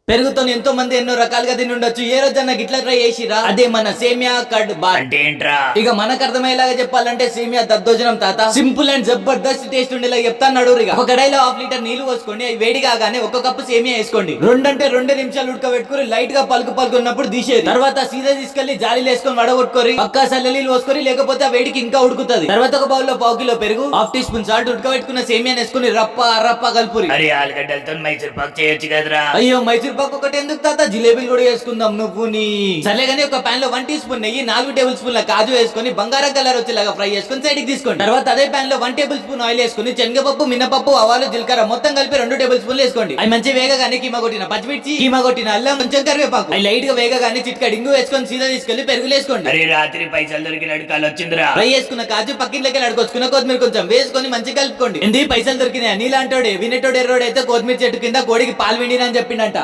పెరుగుతో ఎంతో మంది ఎన్నో రకాలుగా తిని ఉండొచ్చు. ఏ రోజన్నా గిట్లా ట్రై చేసిరా? అదే మన సేమియా కడ్ బాత్. అంటే ఏంట్రా? ఇక మనకు అర్థమయ్యేలాగా చెప్పాలంటే సేమియా దద్దోజనం తాత. సింపుల్ అండ్ జబర్దస్త్ టేస్ట్ ఉండేలా చెప్తాను. ఒక కడాయిలో 1/2 లీటర్ నీళ్లు పోసుకోండి. అవి వేడి కాగానే 1 కప్పు సేమియా వేసుకోండి. 2 నిమిషాలు ఉడకబెట్టుకుని లైట్ గా పలుకు ఉన్నప్పుడు తీసేది. తర్వాత సీదా తీసుకెళ్లి జాలీలు వేసుకొని వడగొట్టుకోరి. పక్కా సల్లలీలు పోసుకొని, లేకపోతే ఆ వేడికి ఇంకా ఉడుకుతుంది. తర్వాత ఒక బౌల్ లో 1/2 కిలో పెరుగు, 1/2 టీ స్పూన్ సాల్ట్, ఉడకబెట్టుకున్న సేమియా వేసుకుని రప్ప కలుపురి. అరే ఆలుగడ్డలతో మైసూర్ పాక్ చేయొచ్చు కదరా? అయ్యో మైసూర్ పాకు ఒకటి ఎందుకు తాత, జిలేబీలు కూడా వేసుకుందాం. నువ్వు నీ సరేగానే ఒక పాన్ లో 1 టీ స్పూన్ నెయ్యి, 4 టేబుల్ స్పూన్ల కాజు వేసుకొని బంగారం కలర్ వచ్చేలాగా ఫ్రై చేసుకొని సైడ్ కి తీసుకోండి. తర్వాత అదే పాన్ లో 1 టేబుల్ స్పూన్ ఆయిల్ వేసుకొని శనగపప్పు, మినపప్పు, ఆవాలు, జీలకర్ర మొత్తం కలిపి 2 టేబుల్ స్పూన్లు వేసుకోండి. అవి మంచి వేగగానే కీమా కొట్టిన పచ్చిమిర్చి, కీమా కొట్టిన అల్లం, కొంచెం కరివేపాకు, అవి లైట్ గా వేగగానే చిట్కడి ఇంగు వేసుకొని సీదా తీసుకెళ్లి పెరుగులు వేసుకోండి. అరే రాత్రి పైసలు దొరికిన అడకాలు వచ్చిందిరా. ఫ్రై చేసుకున్న కాజు పక్కింట్లోకి అడుకొచ్చుకున్న కొత్తిమీర కొంచెం వేసుకొని మంచిగా కలుపుకోండి. ఎందుకు పైసలు దొరికినాయి నీలాంటోడే వినేటోడు ఎర్రోడు అయితే కొత్తిమీర చెట్టు కింద కోడికి పాలు విండినా అని చెప్పిండంట.